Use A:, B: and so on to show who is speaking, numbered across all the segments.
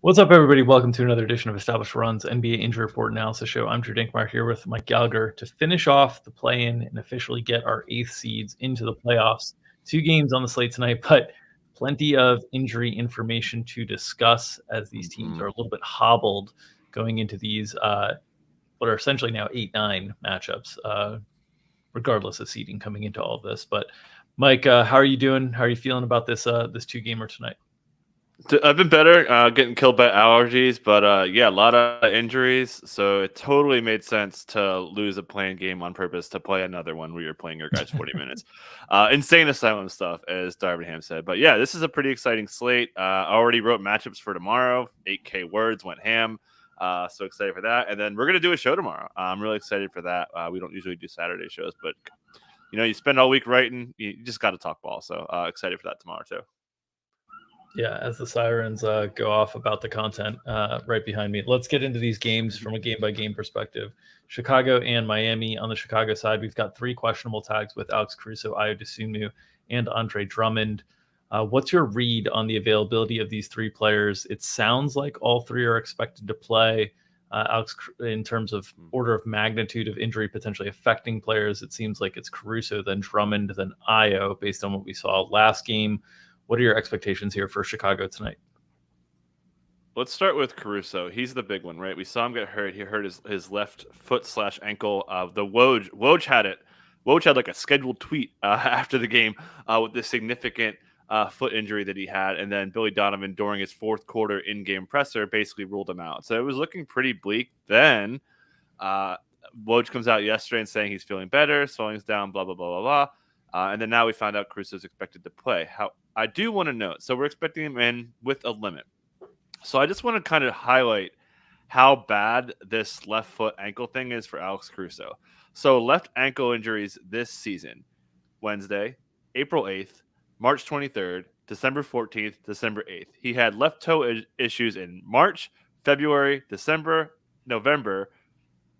A: What's up, everybody? Welcome to another edition of Established Run's NBA Injury Report Analysis Show. I'm Drew Dinkmeyer here with Mike Gallagher to finish off the play-in and officially get our 8th seeds into the playoffs. 2 games on the slate tonight, but plenty of injury information to discuss as these teams are a little bit hobbled going into these what are essentially now 8-9 matchups, regardless of seeding coming into all of this. But Mike, how are you doing? How are you feeling about this 2-gamer tonight?
B: I've been better, getting killed by allergies, but yeah, a lot of injuries. So it totally made sense to lose a playing game on purpose to play another one where you're playing your guys 40 minutes. Insane asylum stuff, as Darvingham said. But yeah, this is a pretty exciting slate. I already wrote matchups for tomorrow. 8K words went ham. So excited for that. And then we're gonna do a show tomorrow. I'm really excited for that. We don't usually do Saturday shows, but you spend all week writing. You just got to talk ball. So excited for that tomorrow too.
A: Yeah, as the sirens go off about the content right behind me. Let's get into these games from a game-by-game perspective. Chicago and Miami. On the Chicago side, we've got 3 questionable tags with Alex Caruso, Ayo Dosunmu, and Andre Drummond. What's your read on the availability of these 3 players? It sounds like all 3 are expected to play. Alex, in terms of order of magnitude of injury potentially affecting players, it seems like it's Caruso, then Drummond, then Ayo, based on what we saw last game. What are your expectations here for Chicago tonight?
B: Let's start with Caruso. He's the big one, right? We saw him get hurt. He hurt his left foot / ankle. The Woj had it. Woj had like a scheduled tweet after the game with the significant foot injury that he had. And then Billy Donovan, during his 4th quarter in-game presser, basically ruled him out. So it was looking pretty bleak. Then Woj comes out yesterday and saying he's feeling better, swelling's down, blah, blah, blah, blah, blah. And then now we found out Caruso is expected to play. How I do want to note, so we're expecting him in with a limit. So I just want to kind of highlight how bad this left foot ankle thing is for Alex Caruso. So left ankle injuries this season: Wednesday, April 8th, March 23rd, December 14th, December 8th. He had left toe issues in March, February, December, November,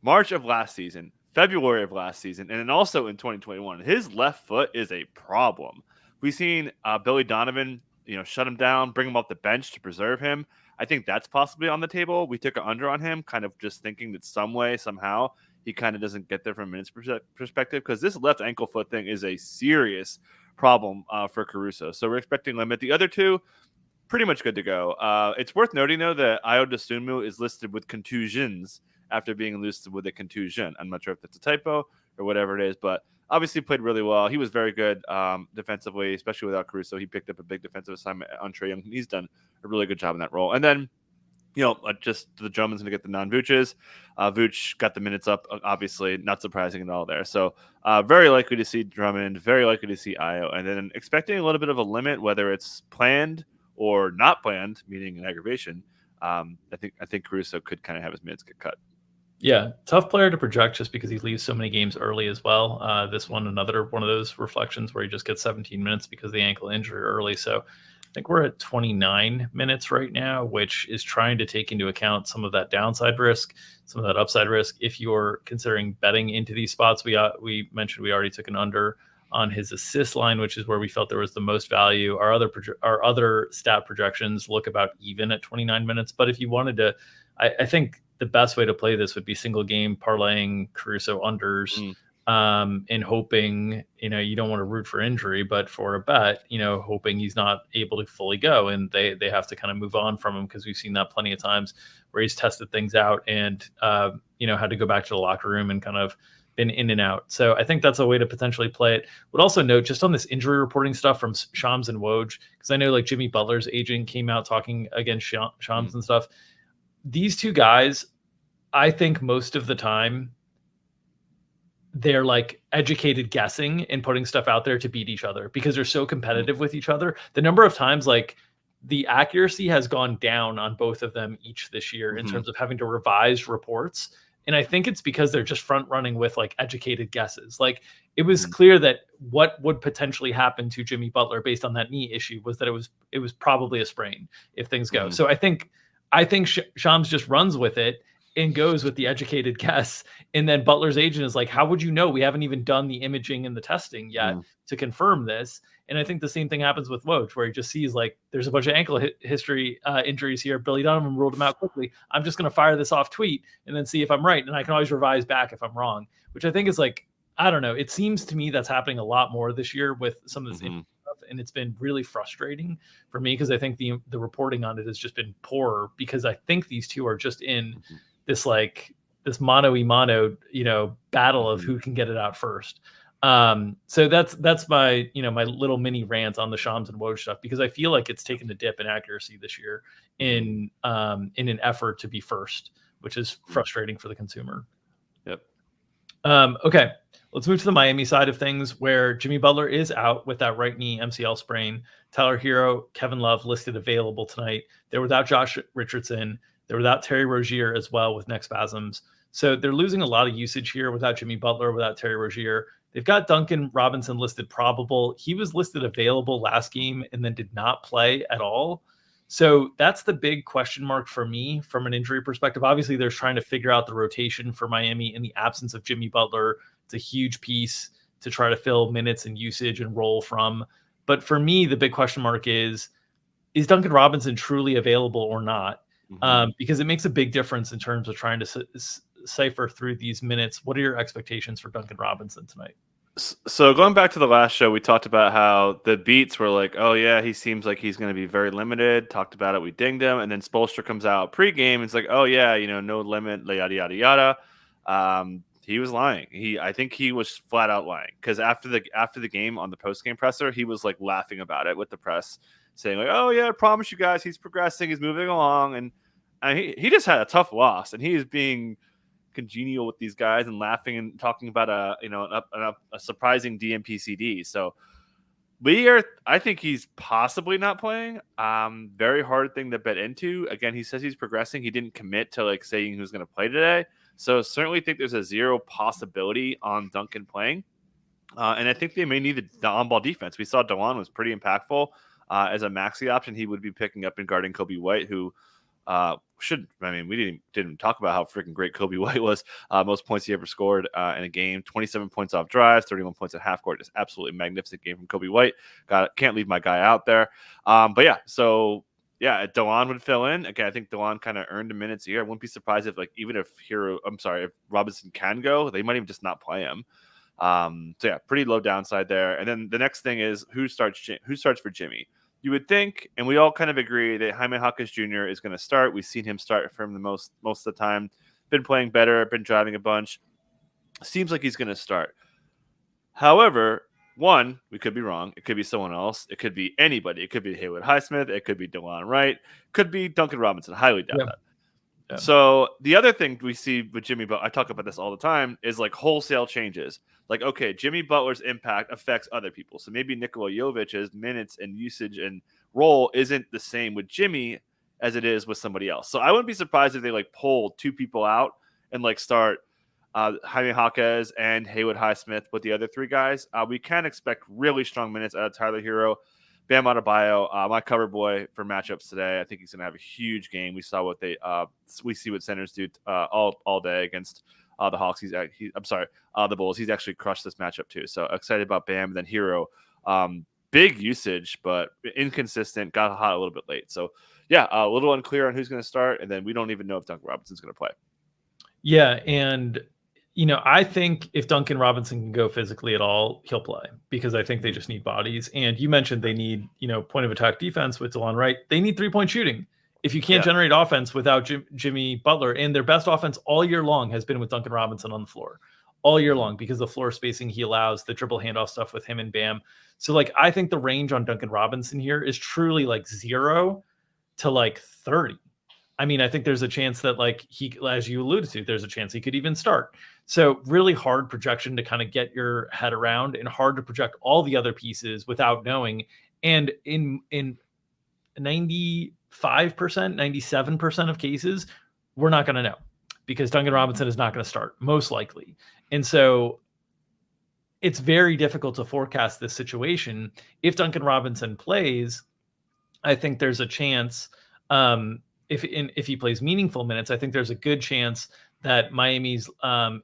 B: March of last season, February of last season, and then also in 2021. His left foot is a problem. We've seen Billy Donovan, shut him down, bring him off the bench to preserve him. I think that's possibly on the table. We took an under on him, kind of just thinking that some way, somehow, he kind of doesn't get there from a minutes perspective, because this left ankle foot thing is a serious problem for Caruso. So we're expecting limit. The other 2, pretty much good to go. It's worth noting, though, that Ayo Dosunmu is listed with contusions after being listed with a contusion. I'm not sure if that's a typo or whatever it is, but obviously played really well. He was very good defensively, especially without Caruso. He picked up a big defensive assignment on Trae Young. He's done a really good job in that role. And then, just the Drummond's going to get the non-Vooches. Vooch got the minutes up, obviously, not surprising at all there. So very likely to see Drummond, very likely to see Ayo. And then expecting a little bit of a limit, whether it's planned or not planned, meaning an aggravation. I think Caruso could kind of have his minutes get cut.
A: Yeah, tough player to project just because he leaves so many games early as well. This one, another one of those reflections where he just gets 17 minutes because of the ankle injury early. So I think we're at 29 minutes right now, which is trying to take into account some of that downside risk, some of that upside risk. If you're considering betting into these spots, we mentioned we already took an under on his assist line, which is where we felt there was the most value. Our other stat projections look about even at 29 minutes. But if you wanted to, I think the best way to play this would be single game parlaying Caruso unders, and hoping, you don't want to root for injury, but for a bet, hoping he's not able to fully go and they have to kind of move on from him, because we've seen that plenty of times where he's tested things out and, had to go back to the locker room and kind of been in and out. So I think that's a way to potentially play it. Would also note, just on this injury reporting stuff from Shams and Woj, because I know like Jimmy Butler's agent came out talking against Shams and stuff. These 2 guys, I think most of the time, they're like educated guessing and putting stuff out there to beat each other because they're so competitive with each other. The number of times like the accuracy has gone down on both of them each this year in terms of having to revise reports. And I think it's because they're just front running with like educated guesses. Like it was clear that what would potentially happen to Jimmy Butler based on that knee issue was that it was probably a sprain if things go. So I think Shams just runs with it and goes with the educated guess. And then Butler's agent is like, how would you know? We haven't even done the imaging and the testing yet to confirm this. And I think the same thing happens with Woj, where he just sees like there's a bunch of ankle history injuries here. Billy Donovan ruled him out quickly. I'm just going to fire this off tweet and then see if I'm right. And I can always revise back if I'm wrong, which I think is like, I don't know. It seems to me that's happening a lot more this year with some of this stuff, and it's been really frustrating for me because I think the reporting on it has just been poorer because I think these two are just in this like this mano-a-mano, battle of who can get it out first. So that's my, my little mini rant on the Shams and Woj stuff, because I feel like it's taken a dip in accuracy this year in an effort to be first, which is frustrating for the consumer.
B: Yep.
A: Okay. Let's move to the Miami side of things, where Jimmy Butler is out with that right knee MCL sprain. Tyler Hero, Kevin Love listed available tonight. They're without Josh Richardson. They're without Terry Rozier as well with neck spasms. So they're losing a lot of usage here without Jimmy Butler, without Terry Rozier. They've got Duncan Robinson listed probable. He was listed available last game and then did not play at all. So that's the big question mark for me from an injury perspective. Obviously, they're trying to figure out the rotation for Miami in the absence of Jimmy Butler. It's a huge piece to try to fill minutes and usage and roll from. But for me, the big question mark is Duncan Robinson truly available or not? Because it makes a big difference in terms of trying to cipher through these minutes. What are your expectations for Duncan Robinson tonight?
B: So going back to the last show, we talked about how the beats were like, oh yeah, he seems like he's going to be very limited. Talked about it, we dinged him, and then Spoelstra comes out pregame and it's like, oh yeah, no limit, yada yada yada. He was lying. I think he was flat out lying, because after the game on the post game presser, he was like laughing about it with the press, saying like, oh yeah, I promise you guys, he's progressing, he's moving along, and he just had a tough loss, and he is being congenial with these guys and laughing and talking about a surprising DMPCD. So I think he's possibly not playing. Very hard thing to bet into. Again, he says he's progressing. He didn't commit to like saying he was going to play today. So certainly think there's a zero possibility on Duncan playing. And I think they may need the on-ball defense. We saw DeLon was pretty impactful as a maxi option. He would be picking up and guarding Kobe White, who we didn't talk about how freaking great Kobe White was. Most points he ever scored in a game, 27 points off drives, 31 points at half court. Just absolutely magnificent game from Kobe White. Can't leave my guy out there. DeLon would fill in. Again, I think DeLon kind of earned the minutes here. I wouldn't be surprised if if Robinson can go, they might even just not play him. Pretty low downside there. And then the next thing is who starts for Jimmy. You would think, and we all kind of agree, that Jaime Jaquez Jr. is going to start. We've seen him start for him the most of the time. Been playing better, been driving a bunch. Seems like he's going to start. However, one, we could be wrong. It could be someone else. It could be anybody. It could be Haywood Highsmith. It could be DeLon Wright. Could be Duncan Robinson. Highly doubt that. Yeah. So the other thing we see with Jimmy Butler, I talk about this all the time, is like wholesale changes. Like, okay, Jimmy Butler's impact affects other people. So maybe Nikola Jovic's minutes and usage and role isn't the same with Jimmy as it is with somebody else. So I wouldn't be surprised if they like pull two people out and like start Jaime Jaquez and Haywood Highsmith with the other three guys. We can expect really strong minutes out of Tyler Hero. Bam Adebayo, my cover boy for matchups today. I think he's going to have a huge game. We saw what we see what centers do all day against the Hawks. The Bulls. He's actually crushed this matchup too. So excited about Bam. And then Hero, big usage, but inconsistent. Got hot a little bit late. So a little unclear on who's going to start. And then we don't even know if Duncan Robinson's going to play.
A: Yeah, and I think if Duncan Robinson can go physically at all, he'll play, because I think they just need bodies. And you mentioned they need, point of attack defense with DeLon Wright. They need 3-point shooting. If you can't generate offense without Jimmy Butler, and their best offense all year long has been with Duncan Robinson on the floor all year long, because the floor spacing he allows, the dribble handoff stuff with him and Bam. So I think the range on Duncan Robinson here is truly 0 to 30. I mean, I think there's a chance that he, as you alluded to, there's a chance he could even start. So really hard projection to kind of get your head around, and hard to project all the other pieces without knowing. And in 95%, 97% of cases, we're not going to know, because Duncan Robinson is not going to start, most likely. And so it's very difficult to forecast this situation. If Duncan Robinson plays, I think there's a chance, if he plays meaningful minutes, I think there's a good chance that Miami's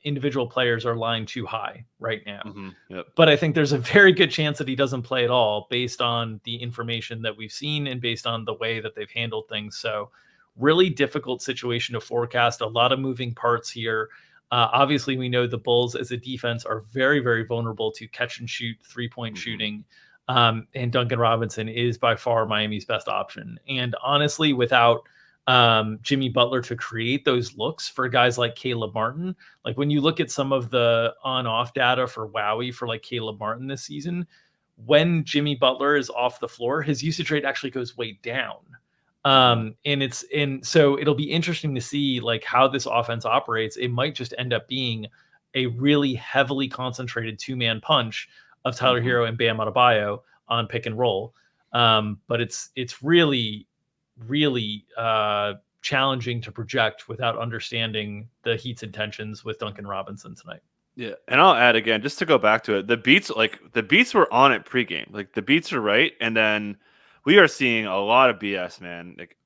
A: individual players are lying too high right now.
B: Yep.
A: But I think there's a very good chance that he doesn't play at all based on the information that we've seen and based on the way that they've handled things. So really difficult situation to forecast. A lot of moving parts here. Obviously, we know the Bulls as a defense are very, very vulnerable to catch and shoot, three-point shooting. And Duncan Robinson is by far Miami's best option. And honestly, without Jimmy Butler to create those looks for guys like Caleb Martin, like when you look at some of the on-off data for Wowie for like Caleb Martin this season, when Jimmy Butler is off the floor, his usage rate actually goes way down. And so it'll be interesting to see like how this offense operates. It might just end up being a really heavily concentrated two-man punch of Tyler Hero and Bam Adebayo on pick and roll. But it's really challenging to project without understanding the Heat's intentions with Duncan Robinson tonight.
B: Yeah, and I'll add again, just to go back to it, the beats were on it pregame. Like the beats are right, and then we are seeing a lot of BS, man. Like,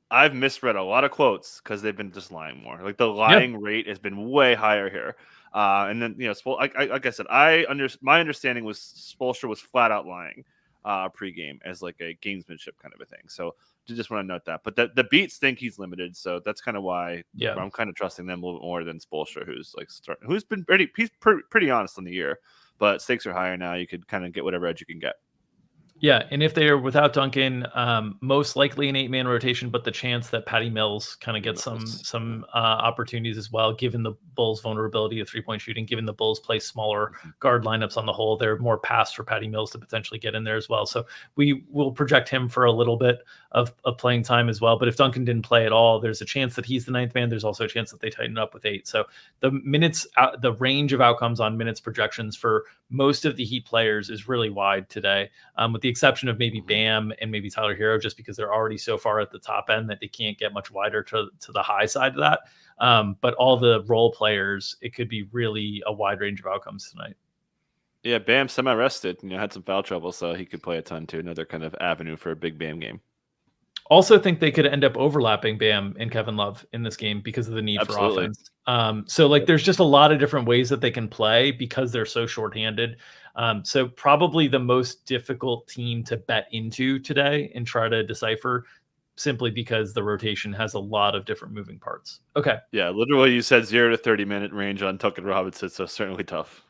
B: I've misread a lot of quotes because they've been just lying more. Like the lying rate has been way higher here. And then like I said, my understanding was Spoelstra was flat out lying pregame as like a gamesmanship kind of a thing. So just want to note that. But the beats think he's limited, so that's kind of why I'm kind of trusting them a little bit more than Spoelstra, who's been pretty honest on the year. But stakes are higher now. You could kind of get whatever edge you can get.
A: Yeah, and if they are without Duncan, most likely an 8-man rotation, but the chance that Patty Mills kind of gets some opportunities as well, given the Bulls' vulnerability of three-point shooting, given the Bulls play smaller guard lineups on the whole, they're more pass for Patty Mills to potentially get in there as well. So we will project him for a little bit of playing time as well. But if Duncan didn't play at all, there's a chance that he's the 9th man. There's also a chance that they tighten up with 8. So the minutes, the range of outcomes on minutes projections for most of the Heat players is really wide today, with the exception of maybe Bam and maybe Tyler Hero, just because they're already so far at the top end that they can't get much wider to the high side of that. But all the role players, it could be really a wide range of outcomes tonight.
B: Yeah, Bam semi-rested, had some foul trouble, so he could play a ton too. Another kind of avenue for a big Bam game.
A: Also think they could end up overlapping Bam and Kevin Love in this game because of the need for offense. So like there's just a lot of different ways that they can play because they're so shorthanded. So probably the most difficult team to bet into today and try to decipher, simply because the rotation has a lot of different moving parts. Okay.
B: Yeah, literally you said 0 to 30 minute range on Duncan Robinson, so certainly tough.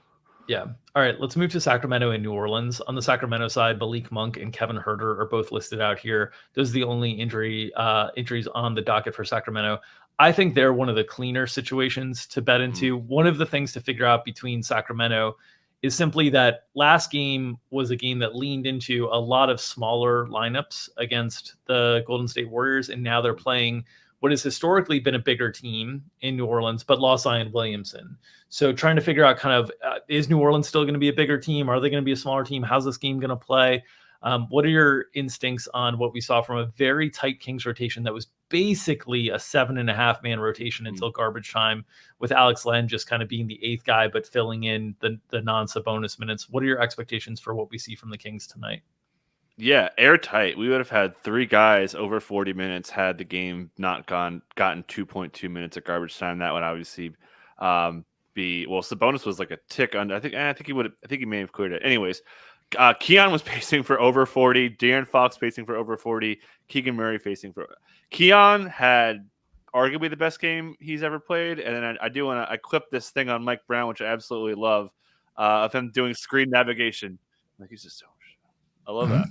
A: Yeah. All right. Let's move to Sacramento and New Orleans. On the Sacramento side, Malik Monk and Kevin Huerter are both listed out here. Those are the only injuries on the docket for Sacramento. I think they're one of the cleaner situations to bet into. One of the things to figure out between Sacramento is simply that last game was a game that leaned into a lot of smaller lineups against the Golden State Warriors, and now they're playing what has historically been a bigger team in New Orleans, but lost Zion Williamson. So trying to figure out kind of, is New Orleans still going to be a bigger team? Are they going to be a smaller team? How's this game going to play? What are your instincts on what we saw from a very tight Kings rotation that was basically a 7.5-man rotation until garbage time, with Alex Len just kind of being the 8th guy, but filling in the non-Sabonis minutes? What are your expectations for what we see from the Kings tonight?
B: Yeah, airtight. We would have had 3 guys over 40 minutes had the game not gotten 2.2 minutes of garbage time. That would obviously be, well, Sabonis was like a tick under. I think he may have cleared it. Anyways, Keon was pacing for over 40. De'Aaron Fox pacing for over 40. Keegan Murray pacing for. Keon had arguably the best game he's ever played. And then I clipped this thing on Mike Brown, which I absolutely love, of him doing screen navigation. Like, he's just so. I love that.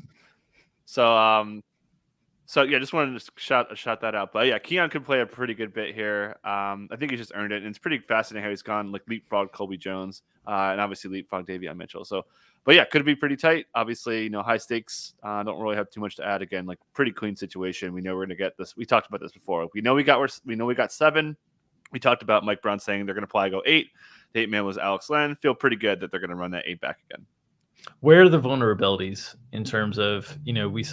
B: So yeah, just wanted to shout that out. But yeah, Keon could play a pretty good bit here. I think he's just earned it, and it's pretty fascinating how he's gone like leapfrog Colby Jones, and obviously leapfrog Davion Mitchell. So, but yeah, could be pretty tight. Obviously, high stakes. Don't really have too much to add. Again, like pretty clean situation. We know we're gonna get this. We talked about this before. We know we got 7. We talked about Mike Brown saying they're gonna probably go 8. The 8-man was Alex Len. Feel pretty good that they're gonna run that 8 back again.
A: Where are the vulnerabilities in terms of, we've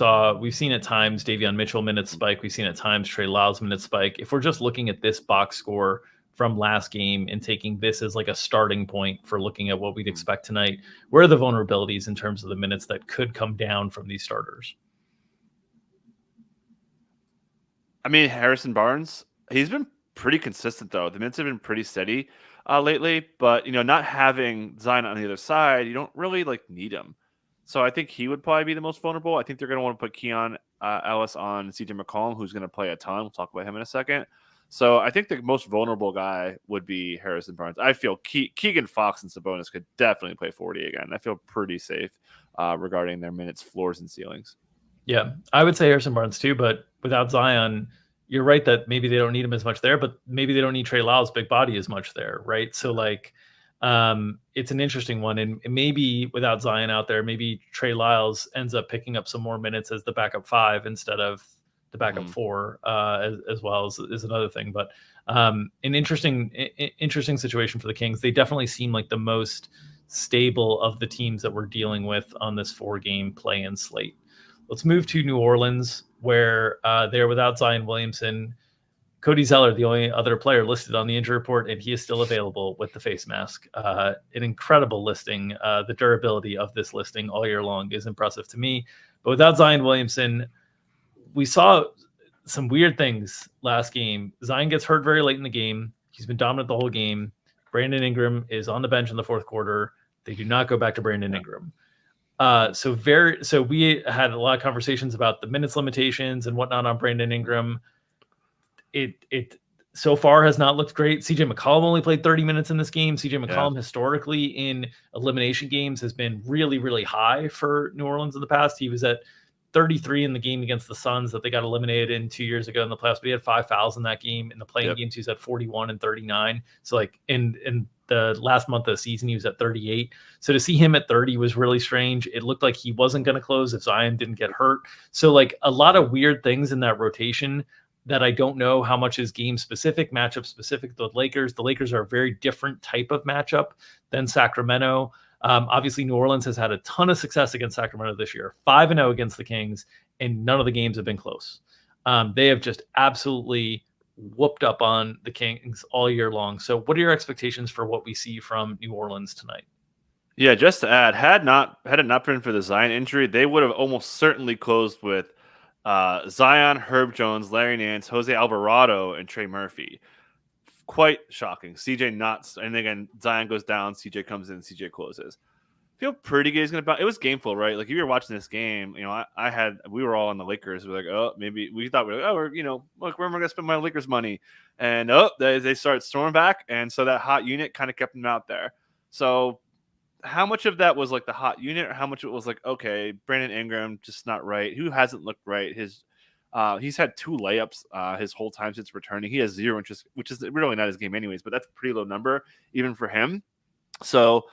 A: seen at times Davion Mitchell minutes spike. We've seen at times Trey Lyles minutes spike. If we're just looking at this box score from last game and taking this as like a starting point for looking at what we'd expect tonight, where are the vulnerabilities in terms of the minutes that could come down from these starters?
B: I mean, Harrison Barnes, he's been pretty consistent though. The minutes have been pretty steady lately, but not having Zion on the other side, you don't really like need him. So I think he would probably be the most vulnerable. I think they're going to want to put Keon Ellis on CJ McCollum, who's going to play a ton. We'll talk about him in a second. So I think the most vulnerable guy would be Harrison Barnes. I feel Keegan Fox and Sabonis could definitely play 40 again. I feel pretty safe regarding their minutes, floors, and ceilings.
A: Yeah, I would say Harrison Barnes too, but without Zion, you're right that maybe they don't need him as much there, but maybe they don't need Trey Lyles' big body as much there, right? So like, it's an interesting one, and maybe without Zion out there, maybe Trey Lyles ends up picking up some more minutes as the backup 5 instead of the backup 4, as well is another thing. But an interesting situation for the Kings. They definitely seem like the most stable of the teams that we're dealing with on this 4-game play-in slate. Let's move to New Orleans, where they're without Zion Williamson. Cody Zeller, the only other player listed on the injury report, and he is still available with the face mask. An incredible listing. The durability of this listing all year long is impressive to me. But without Zion Williamson, we saw some weird things last game. Zion gets hurt very late in the game. He's been dominant the whole game. Brandon Ingram is on the bench in the fourth quarter. They do not go back to Brandon Ingram. So we had a lot of conversations about the minutes limitations and whatnot on Brandon Ingram. It so far has not looked great. CJ McCollum only played 30 minutes in this game. CJ McCollum historically in elimination games has been really, really high for New Orleans in the past. He was at 33 in the game against the Suns that they got eliminated in 2 years ago in the playoffs. But he had 5 fouls in that game. In the playing games, he was at 41 and 39. So like in the last month of the season, he was at 38. So to see him at 30 was really strange. It looked like he wasn't going to close if Zion didn't get hurt. So like a lot of weird things in that rotation that I don't know how much is game specific, matchup specific. The Lakers are a very different type of matchup than Sacramento. Obviously, New Orleans has had a ton of success against Sacramento this year, 5-0 against the Kings, and none of the games have been close. They have just absolutely whooped up on the Kings all year long. So what are your expectations for what we see from New Orleans tonight?
B: Yeah, just to add, had it not been for the Zion injury, they would have almost certainly closed with Zion, Herb Jones, Larry Nance, Jose Alvarado, and Trey Murphy. Quite shocking. CJ not, and again, Zion goes down, CJ comes in, CJ closes. Feel pretty good. He's gonna. It was gameful, right? Like if you were watching this game, we were all on the Lakers. We're like, oh, maybe we thought look, where am I gonna spend my Lakers money? And they start storming back, and so that hot unit kind of kept them out there. So how much of that was like the hot unit, or how much of it was like, okay, Brandon Ingram just not right? Who hasn't looked right? He's had 2 layups his whole time since returning. He has 0 interest, which is really not his game anyways, but that's a pretty low number even for him. So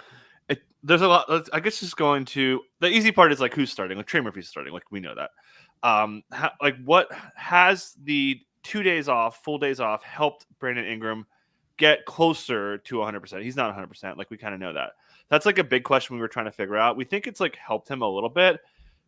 B: there's a lot. I guess just going to the easy part is like who's starting. Like Trey Murphy's starting. Like we know that. What has the 2 days off, full days off, helped Brandon Ingram get closer to 100%? He's not 100%. Like we kind of know that. That's like a big question we were trying to figure out. We think it's like helped him a little bit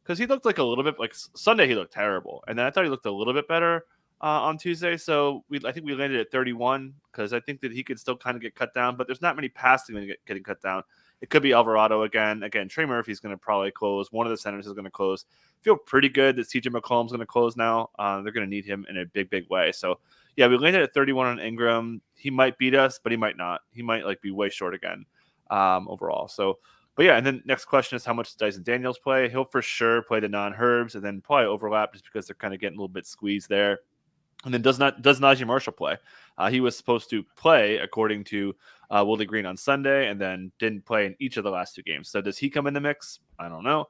B: because he looked like a little bit like Sunday. He looked terrible, and then I thought he looked a little bit better on Tuesday. So I think we landed at 31 because I think that he could still kind of get cut down, but there's not many passing getting cut down. It could be Alvarado again. Again, Trey Murphy's going to probably close. One of the centers is going to close. Feel pretty good that CJ McCollum's going to close now. They're going to need him in a big, big way. So, yeah, we landed at 31 on Ingram. He might beat us, but he might not. He might be way short again overall. So, but yeah, and then next question is how much does Dyson Daniels play? He'll for sure play the non-Herbs and then probably overlap just because they're kind of getting a little bit squeezed there. And then does Najee Marshall play? He was supposed to play according to Willie Green on Sunday, and then didn't play in each of the last 2 games. So does he come in the mix? I don't know.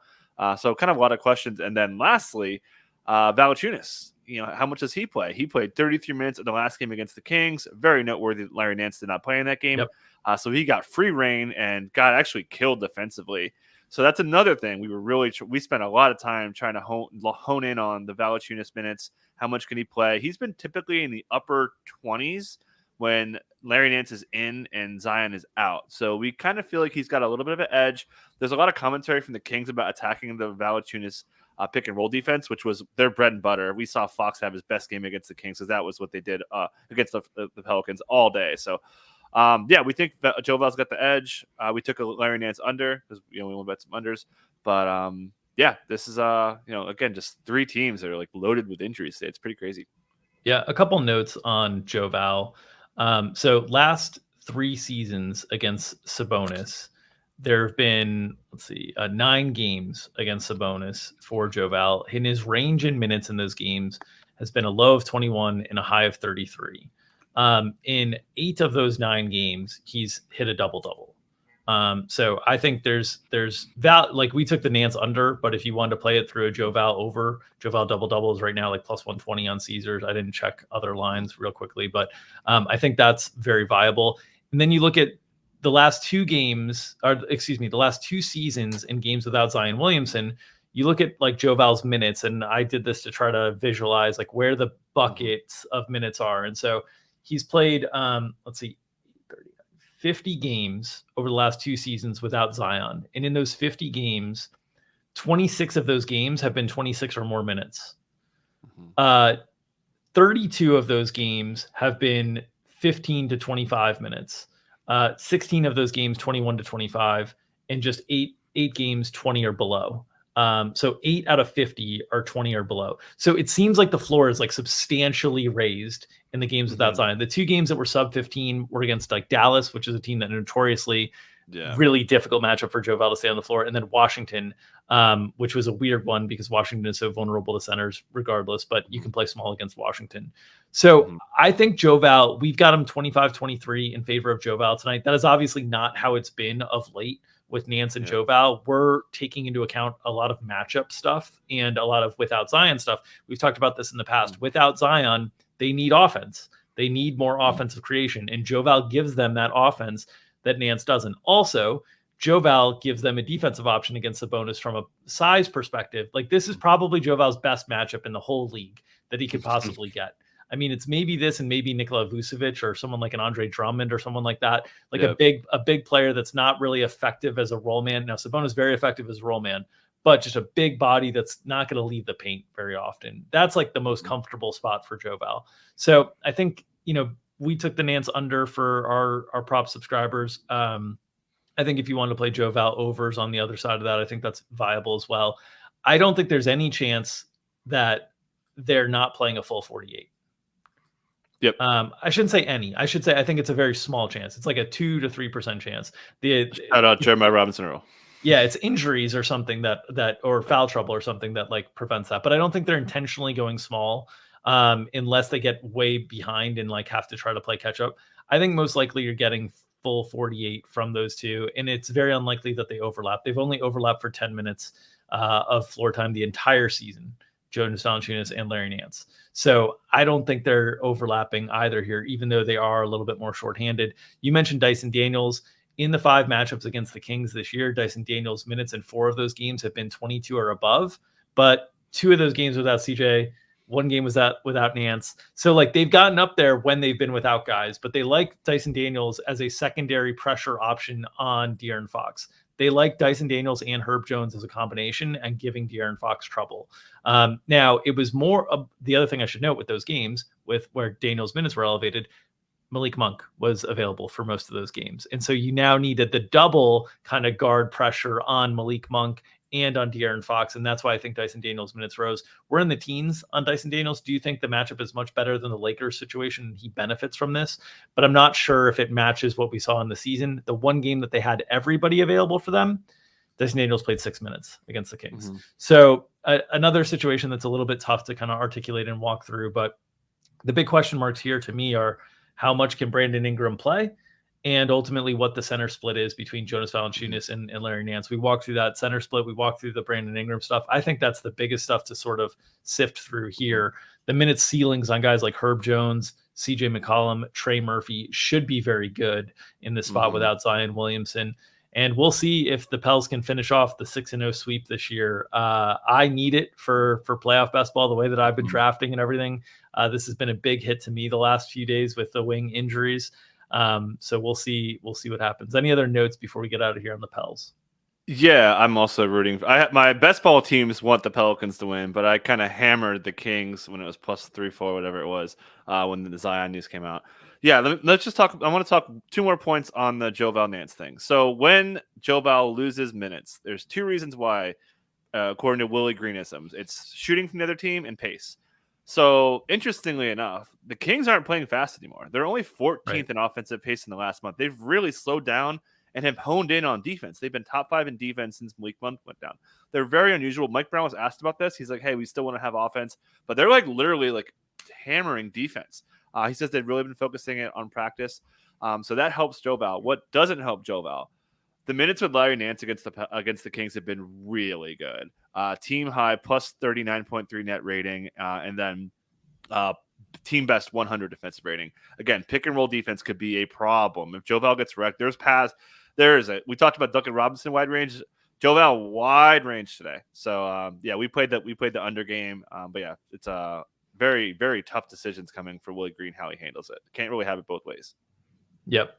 B: So kind of a lot of questions. And then lastly, Valanciunas. How much does he play? He played 33 minutes in the last game against the Kings. Very noteworthy that Larry Nance did not play in that game. Yep. So he got free reign and got actually killed defensively. So that's another thing. We spent a lot of time trying to hone in on the Valanciunas minutes. How much can he play? He's been typically in the upper 20s when Larry Nance is in and Zion is out. So we kind of feel like he's got a little bit of an edge. There's a lot of commentary from the Kings about attacking the Valanciunas pick and roll defense, which was their bread and butter. We saw Fox have his best game against the Kings because that was what they did against the Pelicans all day. So we think Joe Val's got the edge. We took a Larry Nance under because we want to bet some unders. But this is again just 3 teams that are like loaded with injuries. It's pretty crazy.
A: Yeah, a couple notes on Joe Val. So last 3 seasons against Sabonis, there have been, 9 games against Sabonis for Joe Val. And his range in minutes in those games has been a low of 21 and a high of 33. In 8 of those 9 games, he's hit a double-double. So I think there's Val, like we took the Nance under, but if you wanted to play it through a Joe Val over, Joe Val double is right now like plus 120 on Caesars. I didn't check other lines real quickly, but I think that's very viable. And then you look at the last 2 games, the last 2 seasons in games without Zion Williamson. You look at like Joe Val's minutes, and I did this to try to visualize like where the buckets of minutes are. And so he's played, 50 games over the last 2 seasons without Zion. And in those 50 games, 26 of those games have been 26 or more minutes. 32 of those games have been 15 to 25 minutes. 16 of those games, 21 to 25, and just eight games, 20 or below. So 8 out of 50 are 20 or below. So it seems like the floor is like substantially raised in the games without Zion. The 2 games that were sub 15 were against like Dallas, which is a team that notoriously really difficult matchup for Joe Val to stay on the floor. And then Washington, which was a weird one because Washington is so vulnerable to centers regardless, but you can play small against Washington. So I think Joe Val, we've got him 25-23 in favor of Joe Val tonight. That is obviously not how it's been of late with Nance and Joe Val. We're taking into account a lot of matchup stuff and a lot of without Zion stuff. We've talked about this in the past. Without Zion, they need offense. They need more offensive creation, and Joe Val gives them that offense that Nance doesn't. Also, Joe Val gives them a defensive option against Sabonis from a size perspective. Like this is probably Joe Val's best matchup in the whole league that he could possibly get. I mean, it's maybe this and maybe Nikola Vucevic or someone like an Andre Drummond or someone like that, like a big player that's not really effective as a roll man. Now, Sabonis is very effective as a roll man, but just a big body that's not going to leave the paint very often. That's like the most comfortable spot for Joe Val. So I think, we took the Nance under for our prop subscribers. I think if you want to play Joe Val overs on the other side of that, I think that's viable as well. I don't think there's any chance that they're not playing a full 48.
B: Yep.
A: I shouldn't say any. I should say I think it's a very small chance. It's like a 2 to 3% chance.
B: Shout out Jeremiah Robinson Earl.
A: Yeah, it's injuries or something that or foul trouble or something that like prevents that. But I don't think they're intentionally going small unless they get way behind and like have to try to play catch up. I think most likely you're getting full 48 from those two, and it's very unlikely that they overlap. They've only overlapped for 10 minutes of floor time the entire season, Jonas Valanciunas and Larry Nance. So I don't think they're overlapping either here, even though they are a little bit more shorthanded. You mentioned Dyson Daniels. In the 5 matchups against the Kings this year, Dyson Daniels' minutes in 4 of those games have been 22 or above, but 2 of those games without CJ, 1 game was that without Nance. So like they've gotten up there when they've been without guys, but they like Dyson Daniels as a secondary pressure option on De'Aaron Fox. They like Dyson Daniels and Herb Jones as a combination and giving De'Aaron Fox trouble. Now, it was more of the other thing I should note with those games with where Daniels' minutes were elevated, Malik Monk was available for most of those games. And so you now needed the double kind of guard pressure on Malik Monk and on De'Aaron Fox. And that's why I think Dyson Daniels' minutes rose. We're in the teens on Dyson Daniels. Do you think the matchup is much better than the Lakers situation? He benefits from this, but I'm not sure if it matches what we saw in the season. The one game that they had everybody available for them, Dyson Daniels played 6 minutes against the Kings. So another situation that's a little bit tough to kind of articulate and walk through. But the big question marks here to me are how much can Brandon Ingram play? And ultimately what the center split is between Jonas Valanciunas and Larry Nance. We walked through that center split. We walked through the Brandon Ingram stuff. I think that's the biggest stuff to sort of sift through here. The minute ceilings on guys like Herb Jones, CJ McCollum, Trey Murphy should be very good in this spot without Zion Williamson. And we'll see if the Pels can finish off the 6-0 sweep this year. I need it for playoff basketball, the way that I've been drafting and everything. This has been a big hit to me the last few days with the wing injuries. So we'll see what happens. Any other notes before we get out of here on the Pels?
B: Yeah, I'm also rooting. My best ball teams want the Pelicans to win, but I kind of hammered the Kings when it was plus 3-4, whatever it was, when the Zion news came out. Yeah, let's just talk. I want to talk 2 more points on the Joe Val Nance thing. So when Joe Val loses minutes, there's 2 reasons why, according to Willie Greenism. It's shooting from the other team and pace. So interestingly enough, the Kings aren't playing fast anymore. They're only 14th
A: Right.
B: in offensive pace in the last month. They've really slowed down and have honed in on defense. They've been top 5 in defense since Malik Monk went down. They're very unusual. Mike Brown was asked about this. He's like, "Hey, we still want to have offense, but they're like literally like hammering defense." He says they've really been focusing it on practice. So that helps Joe Val. What doesn't help Joe Val? The minutes with Larry Nance against the Kings have been really good. Team high plus 39.3 net rating, and then team best 100 defensive rating. Again, pick and roll defense could be a problem if Joe Val gets wrecked. There's paths. We talked about Duncan Robinson wide range. Joe Val wide range today. So yeah, we played the under game. But yeah, it's very, very tough decisions coming for Willie Green, how he handles it. Can't really have it both ways.
A: Yep.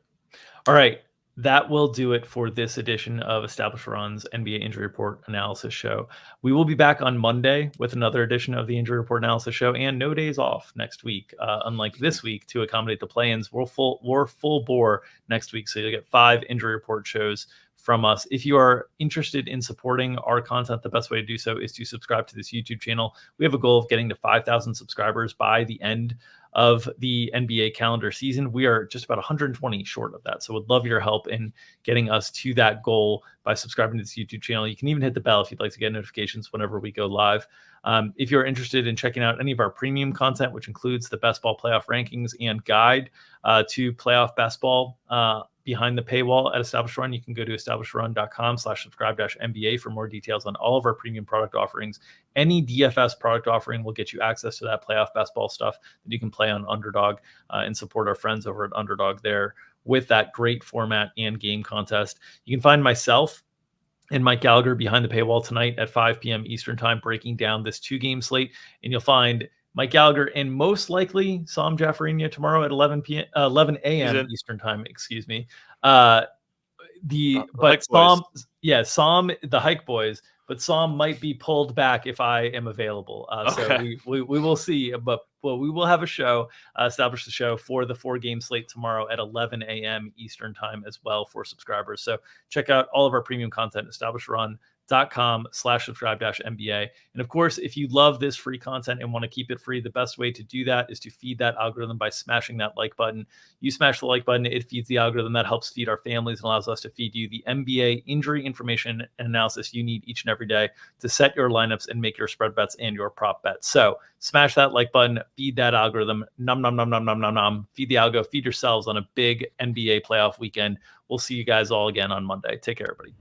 A: All right. That will do it for this edition of Established Run's NBA Injury Report Analysis Show. We will be back on Monday with another edition of the Injury Report Analysis Show, and no days off next week. Unlike this week, to accommodate the play-ins, we're full bore next week, so you'll get 5 Injury Report shows from us. If you are interested in supporting our content, the best way to do so is to subscribe to this YouTube channel. We have a goal of getting to 5,000 subscribers by the end of the NBA calendar season. We are just about 120 short of that. So would love your help in getting us to that goal by subscribing to this YouTube channel. You can even hit the bell if you'd like to get notifications whenever we go live. If you're interested in checking out any of our premium content, which includes the best ball playoff rankings and guide to playoff best ball behind the paywall at Established Run, you can go to establishedrun.com/subscribe-MBA for more details on all of our premium product offerings. Any DFS product offering will get you access to that playoff best ball stuff that you can play on Underdog and support our friends over at Underdog there with that great format and game contest. You can find myself and Mike Gallagher behind the paywall tonight at 5 p.m. Eastern time, breaking down this 2-game slate. And you'll find Mike Gallagher and most likely Sam Jaffarinia tomorrow at 11 a.m. Eastern time. Excuse me. Sam, the Hike Boys, but Sam might be pulled back if I am available.
B: Okay.
A: So we will see, but we will have a show, establish the show for the 4-game slate tomorrow at 11 a.m. Eastern time as well for subscribers. So check out all of our premium content, establishedrun.com/subscribe-MBA. And of course, if you love this free content and want to keep it free, the best way to do that is to feed that algorithm by smashing that like button. You smash the like button, it feeds the algorithm. That helps feed our families and allows us to feed you the NBA injury information and analysis you need each and every day to set your lineups and make your spread bets and your prop bets. So smash that like button, feed that algorithm, nom, nom, nom, nom, nom, nom, nom. Feed the algo, feed yourselves on a big NBA playoff weekend. We'll see you guys all again on Monday. Take care, everybody.